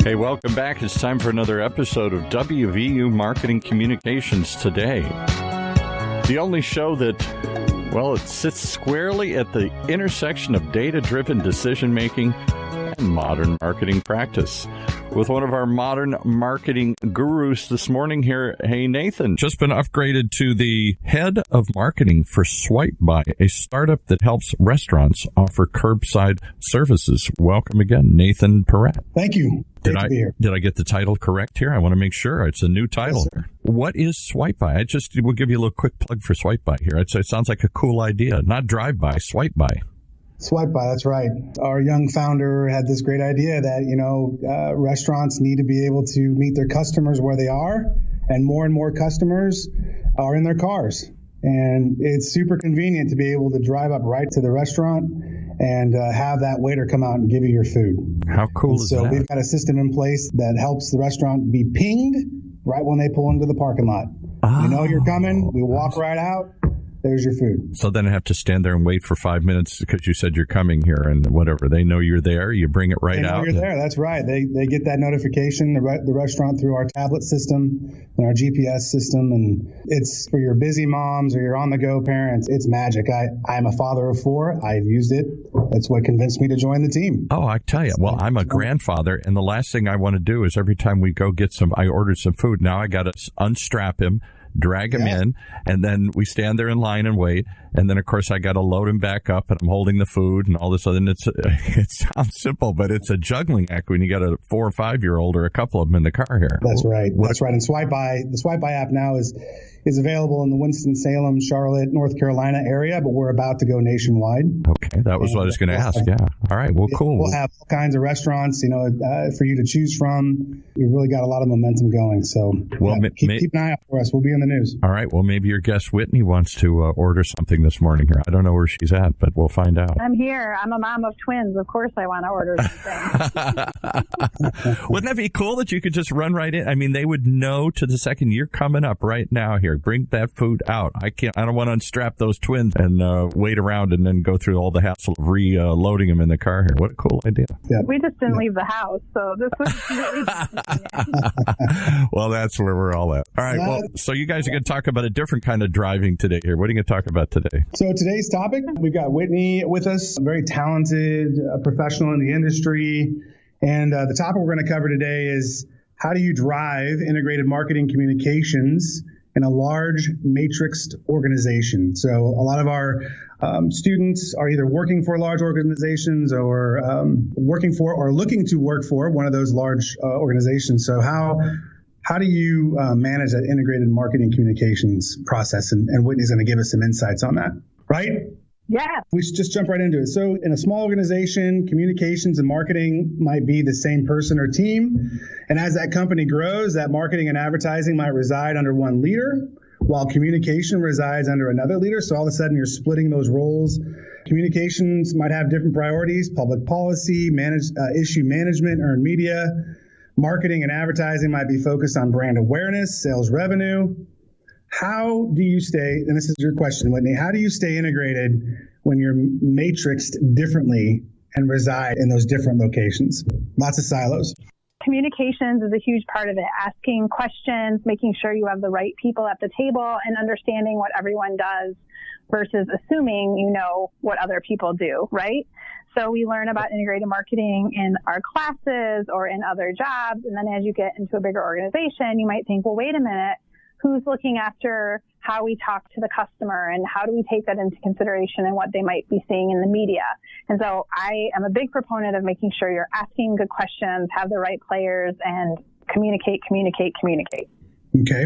Hey, welcome back. It's time for another episode of WVU Marketing Communications Today. The only show that, well, it sits squarely at the intersection of data-driven decision-making and modern marketing practice. With one of our modern marketing gurus this morning here. Hey, Nathan. Just been upgraded to the head of marketing for SwipeBuy, a startup that helps restaurants offer curbside services. Welcome again, Nathan Perrett. Thank you. Great to be here. Did I get the title correct here? I want to make sure. It's a new title. Yes, what is SwipeBuy? We'll give you a little quick plug for SwipeBuy here. It sounds like a cool idea. Not drive-by, SwipeBuy. SwipeBuy, that's right. Our young founder had this great idea that, restaurants need to be able to meet their customers where they are, and more customers are in their cars. And it's super convenient to be able to drive up right to the restaurant and have that waiter come out and give you your food. How cool is that? So we've got a system in place that helps the restaurant be pinged right when they pull into the parking lot. Oh. You know you're coming, we walk right out. There's your food. So then I have to stand there and wait for 5 minutes because you said you're coming here and whatever. They know you're there. You bring it right out. You're there. That's right. They get that notification, the restaurant, through our tablet system and our GPS system. And it's for your busy moms or your on-the-go parents. It's magic. I'm a father of 4. I've used it. That's what convinced me to join the team. Oh, I tell you. Well, I'm a grandfather, and the last thing I want to do is every time we go get I ordered some food. Now I got to unstrap him, drag him in, and then we stand there in line and wait. And then, of course, I got to load him back up, and I'm holding the food and all this other. And it sounds simple, but it's a juggling act when you got a 4 or 5-year-old or a couple of them in the car here. That's right. That's right. And the SwipeBuy app now is available in the Winston-Salem, Charlotte, North Carolina area, but we're about to go nationwide. Okay, that was what I was going to ask. Yeah. All right. Well, cool. We'll have all kinds of restaurants, for you to choose from. We've really got a lot of momentum going. So keep an eye out for us. We'll be in the news. All right. Well, maybe your guest Whitney wants to order something this morning here. I don't know where she's at, but we'll find out. I'm here. I'm a mom of twins. Of course I want to order something. Wouldn't that be cool that you could just run right in? I mean, they would know to the second you're coming up right now here. Bring that food out. I don't want to unstrap those twins and wait around and then go through all the hassle of reloading them in the car here. What a cool idea. Yeah. We just didn't leave the house, so this was really Well, that's where we're all at. All right. Well, so you guys are going to talk about a different kind of driving today here. What are you going to talk about today? So today's topic, we've got Whitney with us, a very talented professional in the industry. And the topic we're going to cover today is how do you drive integrated marketing communications in a large matrixed organization. So a lot of our students are either working for large organizations or working for or looking to work for one of those large organizations. So how do you manage that integrated marketing communications process? And Whitney's going to give us some insights on that, right? Yeah. We should just jump right into it. So in a small organization, communications and marketing might be the same person or team. And as that company grows, that marketing and advertising might reside under one leader, while communication resides under another leader. So all of a sudden you're splitting those roles. Communications might have different priorities: public policy, issue management, earned media. Marketing and advertising might be focused on brand awareness, sales revenue. How do you stay, and this is your question, Whitney, how do you stay integrated when you're matrixed differently and reside in those different locations? Lots of silos. Communications is a huge part of it. Asking questions, making sure you have the right people at the table, and understanding what everyone does versus assuming you know what other people do, right? So we learn about integrated marketing in our classes or in other jobs. And then as you get into a bigger organization, you might think, well, wait a minute. Who's looking after how we talk to the customer, and how do we take that into consideration and what they might be seeing in the media? And so I am a big proponent of making sure you're asking good questions, have the right players, and communicate. Okay.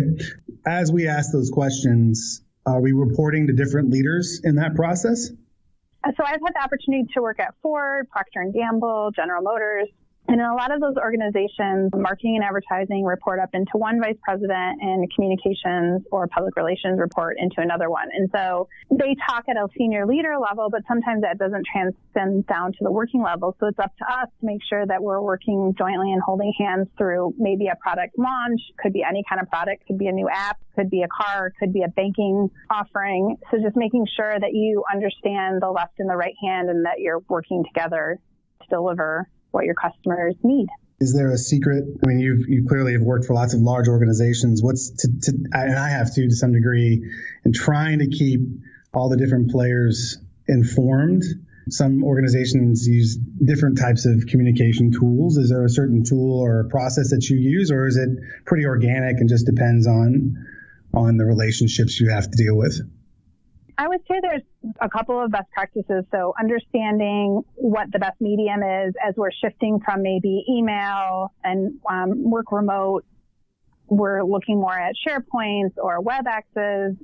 As we ask those questions, are we reporting to different leaders in that process? So I've had the opportunity to work at Ford, Procter & Gamble, General Motors. And in a lot of those organizations, marketing and advertising report up into one vice president, and communications or public relations report into another one. And so they talk at a senior leader level, but sometimes that doesn't transcend down to the working level. So it's up to us to make sure that we're working jointly and holding hands through maybe a product launch. Could be any kind of product, could be a new app, could be a car, could be a banking offering. So just making sure that you understand the left and the right hand, and that you're working together to deliver what your customers need. Is there a secret? I mean, you clearly have worked for lots of large organizations. And I have to some degree, in trying to keep all the different players informed. Some organizations use different types of communication tools. Is there a certain tool or a process that you use, or is it pretty organic and just depends on the relationships you have to deal with? I would say there's a couple of best practices. So understanding what the best medium is as we're shifting from maybe email and work remote, we're looking more at SharePoints or WebExes,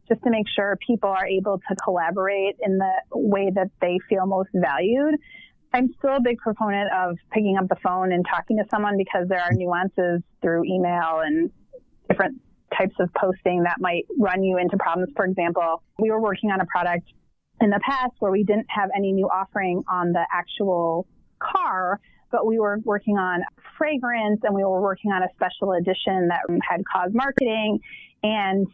just to make sure people are able to collaborate in the way that they feel most valued. I'm still a big proponent of picking up the phone and talking to someone because there are nuances through email and different types of posting that might run you into problems. For example, we were working on a product in the past where we didn't have any new offering on the actual car, but we were working on fragrance and we were working on a special edition that had cause marketing, and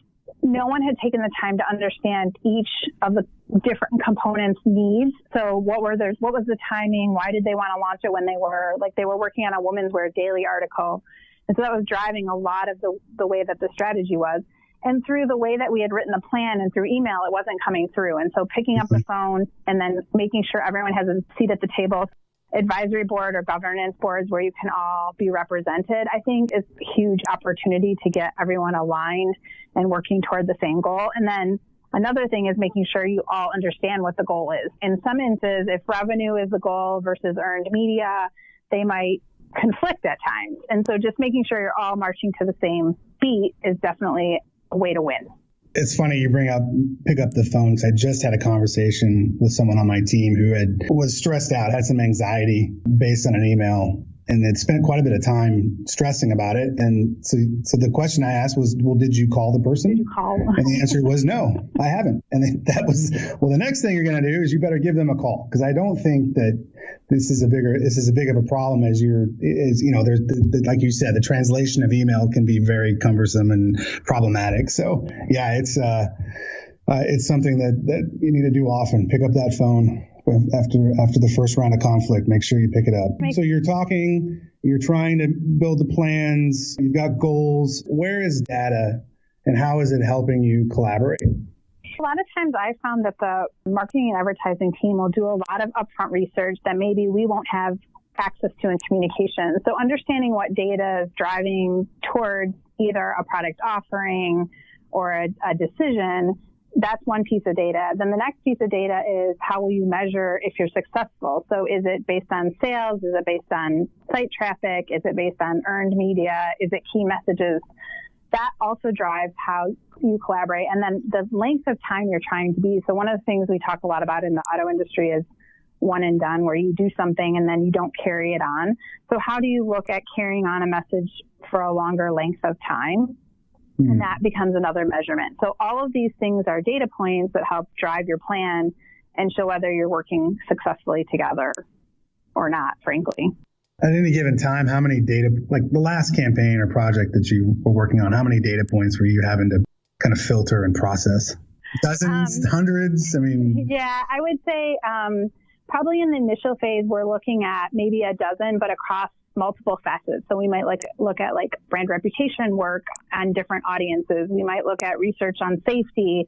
no one had taken the time to understand each of the different components' needs. So what was the timing? Why did they want to launch it when they were working on a Women's Wear Daily article? And so that was driving a lot of the way that the strategy was. And through the way that we had written the plan and through email, it wasn't coming through. And so picking up the phone and then making sure everyone has a seat at the table, advisory board or governance boards where you can all be represented, I think is a huge opportunity to get everyone aligned and working toward the same goal. And then another thing is making sure you all understand what the goal is. In some instances, if revenue is the goal versus earned media, they might conflict at times. And so just making sure you're all marching to the same beat is definitely a way to win. It's funny you pick up the phone, because I just had a conversation with someone on my team who was stressed out, had some anxiety based on an email, and had spent quite a bit of time stressing about it. And so the question I asked was, well, did you call the person? Did you call? And the answer was no, I haven't. And that was, well, the next thing you're going to do is you better give them a call, because I don't think that this is as big of a problem as there's like you said, the translation of email can be very cumbersome and problematic. So yeah, it's something that you need to do often. Pick up that phone after the first round of conflict. Make sure you pick it up. So you're trying to build the plans, you've got goals. Where is data and how is it helping you collaborate? A lot of times I found that the marketing and advertising team will do a lot of upfront research that maybe we won't have access to in communication. So understanding what data is driving towards either a product offering or a decision, that's one piece of data. Then the next piece of data is how will you measure if you're successful? So is it based on sales? Is it based on site traffic? Is it based on earned media? Is it key messages? That also drives how you collaborate. And then the length of time you're trying to be. So one of the things we talk a lot about in the auto industry is one and done, where you do something and then you don't carry it on. So how do you look at carrying on a message for a longer length of time? And that becomes another measurement. So all of these things are data points that help drive your plan and show whether you're working successfully together or not, frankly. At any given time, how many data, like the last campaign or project that you were working on, how many data points were you having to kind of filter and process? Dozens, hundreds? I mean, yeah, I would say probably in the initial phase, we're looking at maybe a dozen, but across multiple facets. So we might look at brand reputation work on different audiences. We might look at research on safety.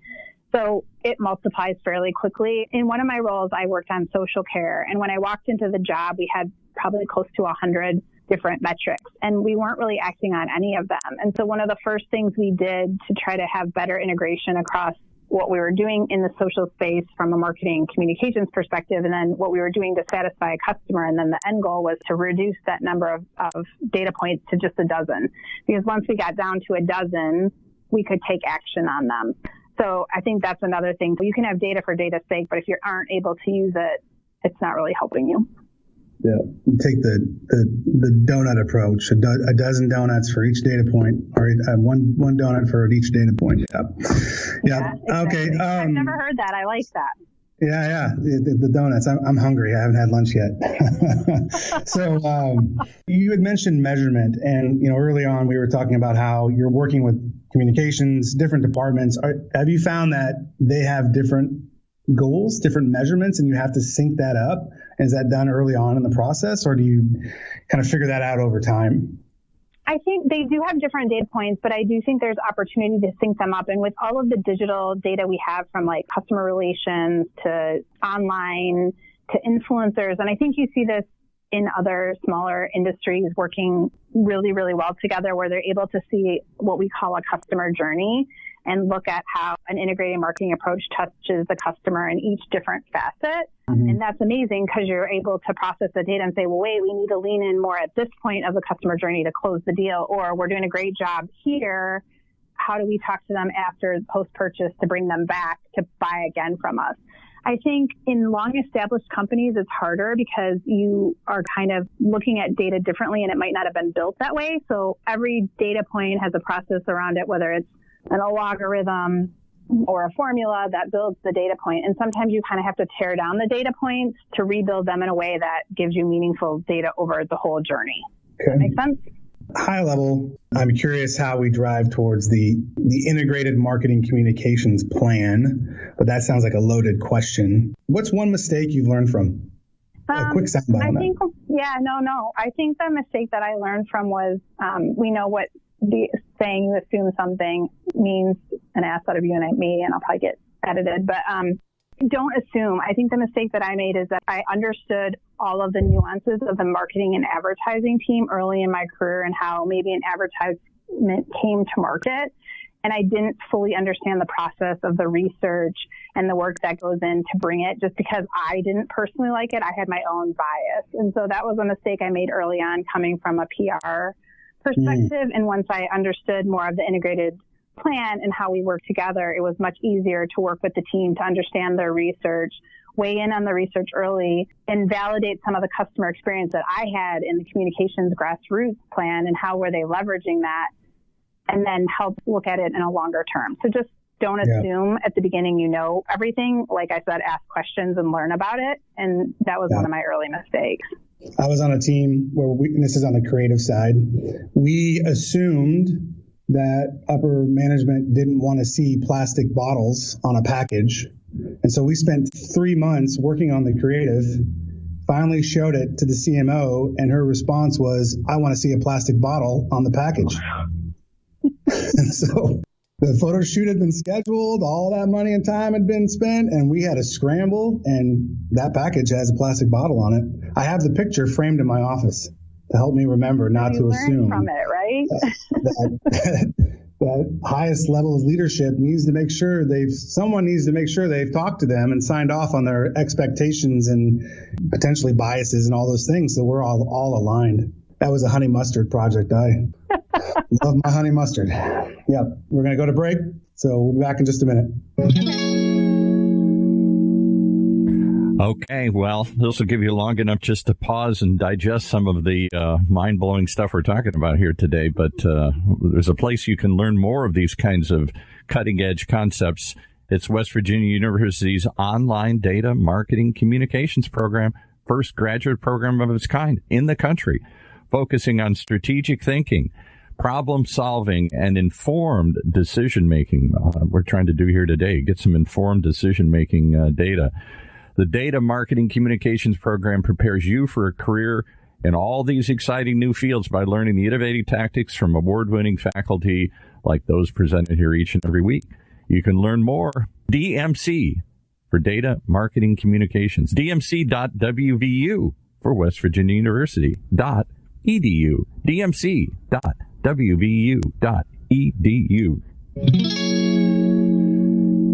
So it multiplies fairly quickly. In one of my roles, I worked on social care. And when I walked into the job, we had probably close to 100 different metrics, and we weren't really acting on any of them. And so one of the first things we did to try to have better integration across what we were doing in the social space from a marketing communications perspective, and then what we were doing to satisfy a customer. And then the end goal was to reduce that number of data points to just a dozen, because once we got down to a dozen, we could take action on them. So I think that's another thing. You can have data for data's sake, but if you aren't able to use it, it's not really helping you. Yeah, take the donut approach. A dozen donuts for each data point, or one donut for each data point. Yeah. Exactly. Okay. I've never heard that. I like that. Yeah. The donuts. I'm hungry. I haven't had lunch yet. So you had mentioned measurement, and early on we were talking about how you're working with communications, different departments. Have you found that they have different goals, different measurements, and you have to sync that up? Is that done early on in the process, or do you kind of figure that out over time? I think they do have different data points, but I do think there's opportunity to sync them up. And with all of the digital data we have from like customer relations to online to influencers, and I think you see this in other smaller industries working really, really well together, where they're able to see what we call a customer journey and look at how an integrated marketing approach touches the customer in each different facet. Mm-hmm. And that's amazing because you're able to process the data and say, well, wait, we need to lean in more at this point of the customer journey to close the deal, or we're doing a great job here. How do we talk to them after post-purchase to bring them back to buy again from us? I think in long-established companies, it's harder because you are kind of looking at data differently and it might not have been built that way. So every data point has a process around it, whether it's an algorithm or a formula that builds the data point. And sometimes you kind of have to tear down the data points to rebuild them in a way that gives you meaningful data over the whole journey. Okay. Make sense? High level, I'm curious how we drive towards the integrated marketing communications plan, but that sounds like a loaded question. What's one mistake you've learned from? A quick soundbite on that. I think the mistake that I learned from was we know what the saying "you assume something" means an ass out of you and me, and I'll probably get edited, but don't assume. I think the mistake that I made is that I understood all of the nuances of the marketing and advertising team early in my career and how maybe an advertisement came to market. And I didn't fully understand the process of the research and the work that goes in to bring it. Just because I didn't personally like it, I had my own bias. And so that was a mistake I made early on coming from a PR perspective. And once I understood more of the integrated plan and how we work together, it was much easier to work with the team to understand their research, weigh in on the research early, and validate some of the customer experience that I had in the communications grassroots plan and how were they leveraging that, and then help look at it in a longer term. So just don't assume at the beginning you know everything. Like I said, ask questions and learn about it. And that was one of my early mistakes. I was on a team where and this is on the creative side, we assumed that upper management didn't want to see plastic bottles on a package. And so we spent 3 months working on the creative, finally showed it to the CMO, and her response was, I want to see a plastic bottle on the package. And so the photo shoot had been scheduled, all that money and time had been spent, and we had to scramble, and that package has a plastic bottle on it. I have the picture framed in my office to help me remember not to assume from it, right? that highest level of leadership needs to make sure someone needs to make sure they've talked to them and signed off on their expectations and potentially biases and all those things, so we're all aligned. That was a honey mustard project. I love my honey mustard. Yep. We're going to go to break, so we'll be back in just a minute. Okay, well, this will give you long enough just to pause and digest some of the mind-blowing stuff we're talking about here today. But there's a place you can learn more of these kinds of cutting-edge concepts. It's West Virginia University's online data marketing communications program, first graduate program of its kind in the country, focusing on strategic thinking, problem solving, and informed decision-making. We're trying to do here today, get some informed decision-making data. The Data Marketing Communications Program prepares you for a career in all these exciting new fields by learning the innovative tactics from award-winning faculty like those presented here each and every week. You can learn more. DMC for Data Marketing Communications. DMC.WVU for West Virginia University. .edu. DMC.WVU.edu.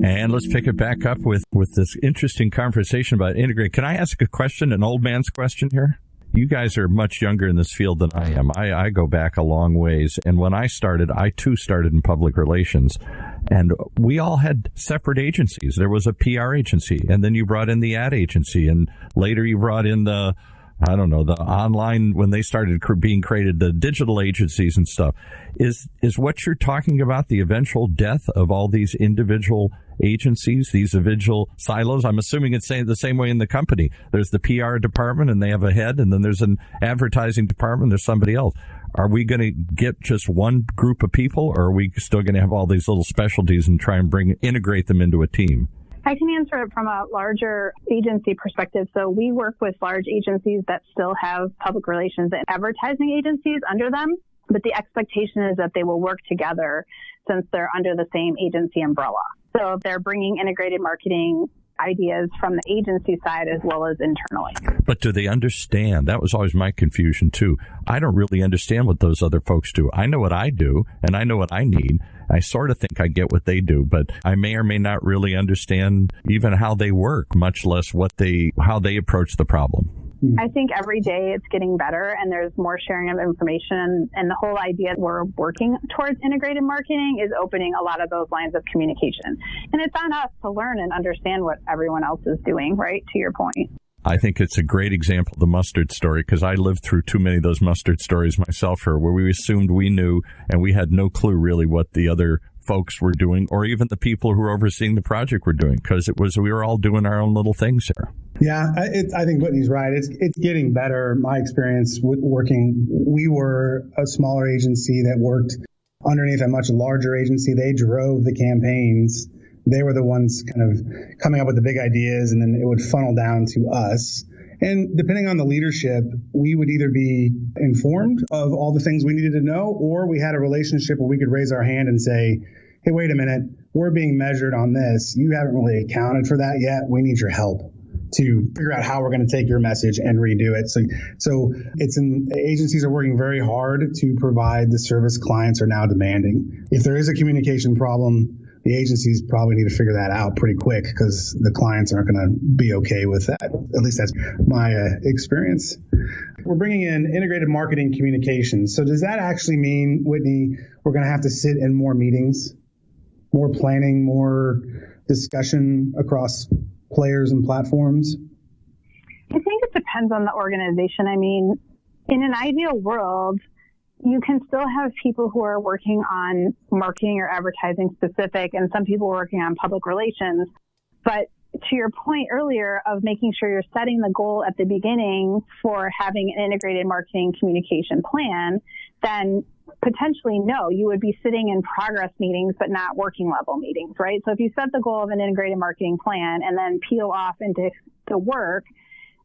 And let's pick it back up with this interesting conversation about integrate. Can I ask a question, an old man's question here? You guys are much younger in this field than I am. I go back a long ways. And when I started, I too started in public relations. And we all had separate agencies. There was a PR agency, and then you brought in the ad agency, and later you brought in the online, when they started being created, the digital agencies and stuff. Is what you're talking about the eventual death of all these individual agencies, these individual silos? I'm assuming it's the same way in the company. There's the PR department and they have a head, and then there's an advertising department, there's somebody else. Are we going to get just one group of people, or are we still going to have all these little specialties and try and integrate them into a team? I can answer it from a larger agency perspective. So we work with large agencies that still have public relations and advertising agencies under them, but the expectation is that they will work together since they're under the same agency umbrella. So if they're bringing integrated marketing ideas from the agency side as well as internally. But do they understand? That was always my confusion too. I don't really understand what those other folks do. I know what I do and I know what I need. I sort of think I get what they do, but I may or may not really understand even how they work, much less how they approach the problem. I think every day it's getting better and there's more sharing of information. And the whole idea that we're working towards integrated marketing is opening a lot of those lines of communication. And it's on us to learn and understand what everyone else is doing, right? To your point. I think it's a great example of the mustard story because I lived through too many of those mustard stories myself here where we assumed we knew and we had no clue really what the other folks were doing or even the people who were overseeing the project were doing because we were all doing our own little things here. Yeah, I think Whitney's right. It's getting better. My experience with working, we were a smaller agency that worked underneath a much larger agency. They drove the campaigns. They were the ones kind of coming up with the big ideas, and then it would funnel down to us. And depending on the leadership, we would either be informed of all the things we needed to know, or we had a relationship where we could raise our hand and say, hey, wait a minute, we're being measured on this. You haven't really accounted for that yet. We need your help to figure out how we're going to take your message and redo it. So agencies are working very hard to provide the service clients are now demanding. If there is a communication problem, the agencies probably need to figure that out pretty quick because the clients aren't going to be okay with that. At least that's my experience. We're bringing in integrated marketing communications. So does that actually mean, Whitney, we're going to have to sit in more meetings, more planning, more discussion across players and platforms? I think it depends on the organization. I mean, in an ideal world, you can still have people who are working on marketing or advertising specific and some people working on public relations. But to your point earlier of making sure you're setting the goal at the beginning for having an integrated marketing communication plan, then potentially no, you would be sitting in progress meetings, but not working level meetings, right? So if you set the goal of an integrated marketing plan and then peel off into the work,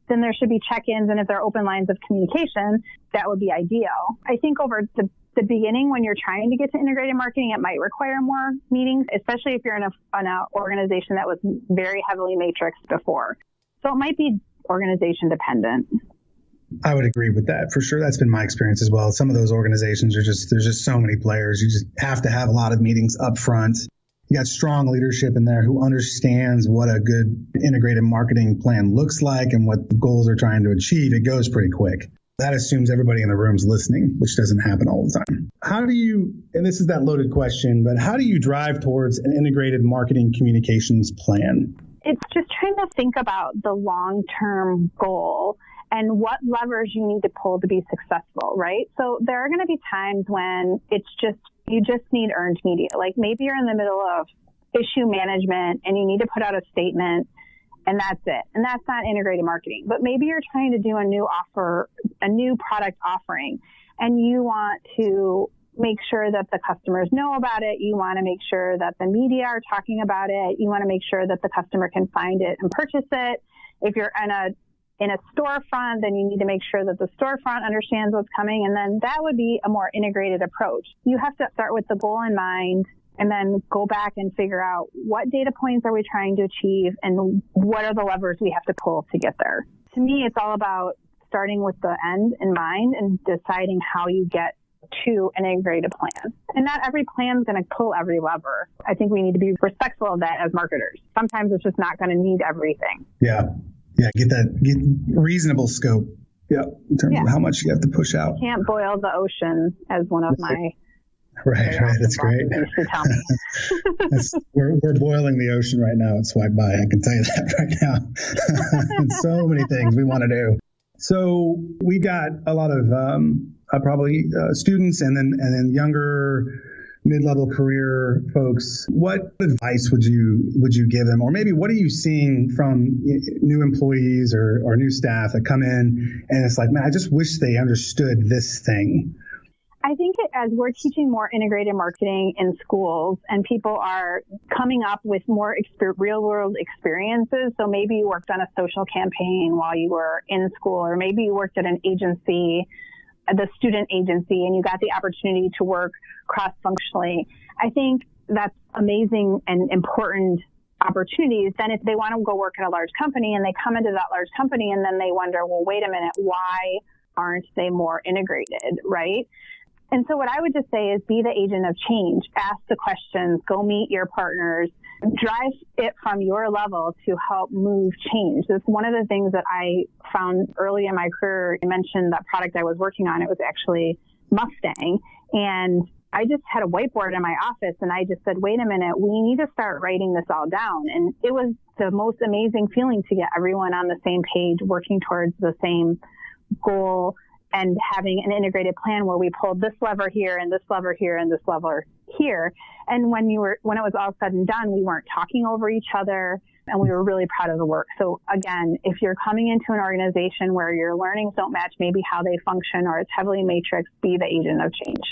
then there should be check-ins. And if there are open lines of communication, that would be ideal. I think over the beginning, when you're trying to get to integrated marketing, it might require more meetings, especially if you're in an organization that was very heavily matrixed before. So it might be organization dependent. I would agree with that for sure. That's been my experience as well. Some of those organizations there's just so many players. You just have to have a lot of meetings up front. You got strong leadership in there who understands what a good integrated marketing plan looks like and what the goals are trying to achieve. It goes pretty quick. That assumes everybody in the room's listening, which doesn't happen all the time. How do you, and this is that loaded question, but how do you drive towards an integrated marketing communications plan? It's just trying to think about the long-term goal and what levers you need to pull to be successful, right? So there are going to be times when you just need earned media. Like maybe you're in the middle of issue management and you need to put out a statement and that's it. And that's not integrated marketing. But maybe you're trying to do a new product offering, and you want to make sure that the customers know about it. You want to make sure that the media are talking about it. You want to make sure that the customer can find it and purchase it. If you're in a storefront, then you need to make sure that the storefront understands what's coming. And then that would be a more integrated approach. You have to start with the goal in mind and then go back and figure out what data points are we trying to achieve and what are the levers we have to pull to get there. To me, it's all about starting with the end in mind and deciding how you get to an integrated plan. And not every plan is going to pull every lever. I think we need to be respectful of that as marketers. Sometimes it's just not going to need everything. Yeah, get reasonable scope. Yeah, in terms of how much you have to push out. You can't boil the ocean, as one of my right. That's great. Used to tell me. We're boiling the ocean right now at Swipe By. I can tell you that right now. And so many things we want to do. So we got a lot of probably students and then younger mid-level career folks. What advice would you give them? Or maybe what are you seeing from new employees or new staff that come in and it's like, man, I just wish they understood this thing? I think as we're teaching more integrated marketing in schools and people are coming up with more real world experiences. So maybe you worked on a social campaign while you were in school, or maybe you worked at an agency, the student agency, and you got the opportunity to work cross-functionally. I think that's amazing and important opportunities. Then if they want to go work at a large company and they come into that large company and then they wonder, well, wait a minute, why aren't they more integrated, right? And so what I would just say is be the agent of change. Ask the questions, go meet your partners, drive it from your level to help move change. That's one of the things that I found early in my career. I mentioned that product I was working on. It was actually Mustang. And I just had a whiteboard in my office and I just said, wait a minute, we need to start writing this all down. And it was the most amazing feeling to get everyone on the same page, working towards the same goal, and having an integrated plan where we pulled this lever here and this lever here and this lever here. And when it was all said and done, we weren't talking over each other and we were really proud of the work. So again, if you're coming into an organization where your learnings don't match maybe how they function or it's heavily matrix, be the agent of change.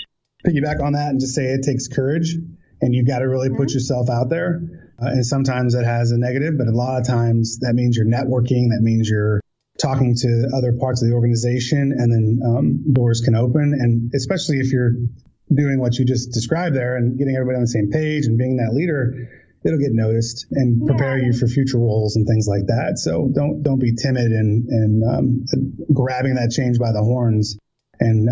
Piggyback on that and just say it takes courage and you've got to really put yourself out there. And sometimes it has a negative, but a lot of times that means you're networking. That means you're talking to other parts of the organization, and then doors can open. And especially if you're doing what you just described there and getting everybody on the same page and being that leader, it'll get noticed and prepare you for future roles and things like that. So don't be timid in grabbing that change by the horns and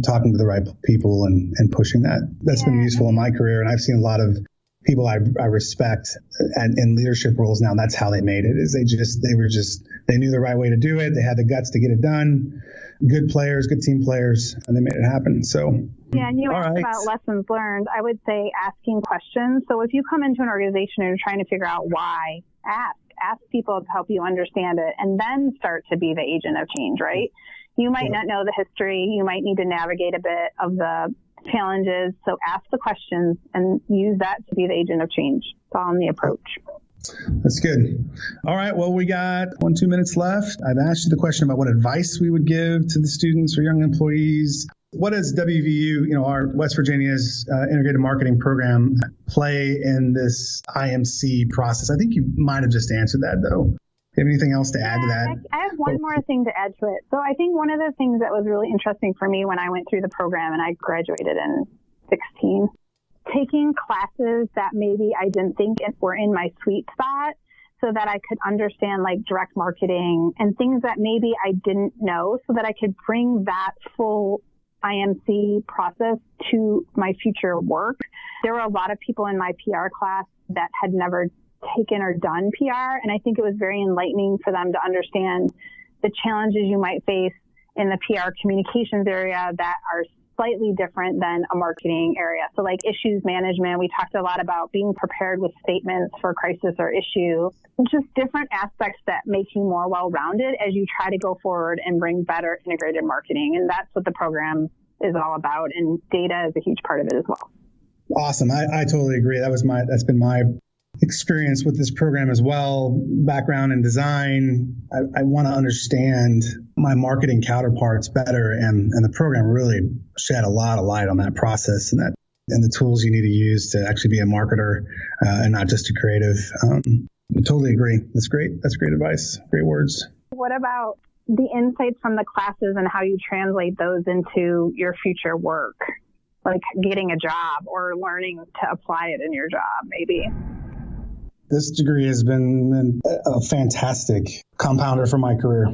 talking to the right people and pushing that. That's been useful in my career. And I've seen a lot of people I respect and in leadership roles now. That's how they made it. Is they knew the right way to do it. They had the guts to get it done. Good players, good team players, and they made it happen. So and you asked about lessons learned. I would say asking questions. So if you come into an organization and you're trying to figure out why, ask people to help you understand it, and then start to be the agent of change. Right? You might not know the history. You might need to navigate a bit of the challenges. So ask the questions and use that to be the agent of change. It's all in the approach. That's good. All right. Well, we got 2 minutes left. I've asked you the question about what advice we would give to the students or young employees. What does WVU, our West Virginia's integrated marketing program, play in this IMC process? I think you might have just answered that, though. Do you have anything else to add to that? I have one more thing to add to it. So I think one of the things that was really interesting for me when I went through the program, and I graduated in 2016, taking classes that maybe I didn't think were in my sweet spot so that I could understand like direct marketing and things that maybe I didn't know so that I could bring that full IMC process to my future work. There were a lot of people in my PR class that had never taken or done PR. And I think it was very enlightening for them to understand the challenges you might face in the PR communications area that are slightly different than a marketing area. So like issues management, we talked a lot about being prepared with statements for crisis or issue, just different aspects that make you more well-rounded as you try to go forward and bring better integrated marketing. And that's what the program is all about. And data is a huge part of it as well. Awesome. I totally agree. That's been my experience with this program as well. Background in design. I want to understand my marketing counterparts better, and the program really shed a lot of light on that process and the tools you need to use to actually be a marketer and not just a creative. I totally agree. That's great. That's great advice. Great words. What about the insights from the classes and how you translate those into your future work, like getting a job or learning to apply it in your job, maybe? This degree has been a fantastic compounder for my career.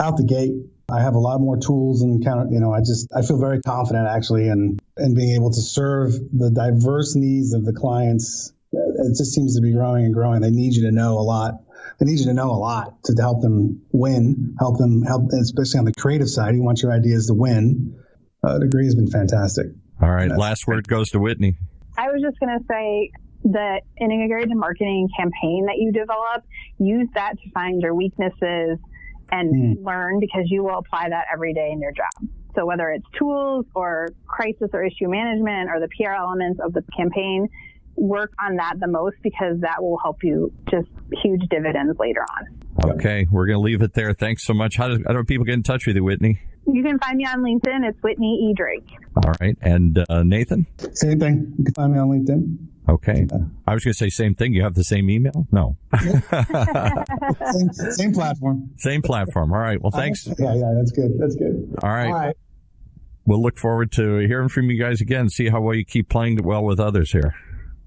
Out the gate, I have a lot more tools and I feel very confident actually in being able to serve the diverse needs of the clients. It just seems to be growing and growing. They need you to know a lot. They need you to know a lot to help them win, help, especially on the creative side. You want your ideas to win. The degree has been fantastic. All right. Last word goes to Whitney. I was just going to say, the integrated marketing campaign that you develop, use that to find your weaknesses and learn, because you will apply that every day in your job. So whether it's tools or crisis or issue management or the PR elements of the campaign, work on that the most, because that will help you just huge dividends later on. Okay, we're going to leave it there. Thanks so much. How do people get in touch with you, Whitney? You can find me on LinkedIn. It's Whitney E. Drake. All right. And Nathan? Same thing. You can find me on LinkedIn. Okay. I was going to say same thing. You have the same email? No. Same platform. Same platform. All right. Well, thanks. Yeah, that's good. That's good. All right. We'll look forward to hearing from you guys again. See how well you keep playing well with others here.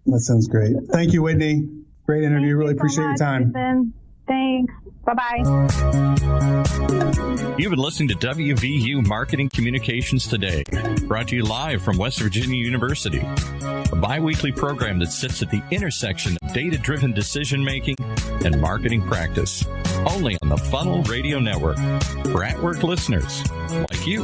That sounds great. Thank you, Whitney. Great interview. Really appreciate your time. Nathan. Thanks. Bye-bye. You've been listening to WVU Marketing Communications Today, brought to you live from West Virginia University, a bi-weekly program that sits at the intersection of data-driven decision-making and marketing practice, only on the Funnel Radio Network for at-work listeners like you.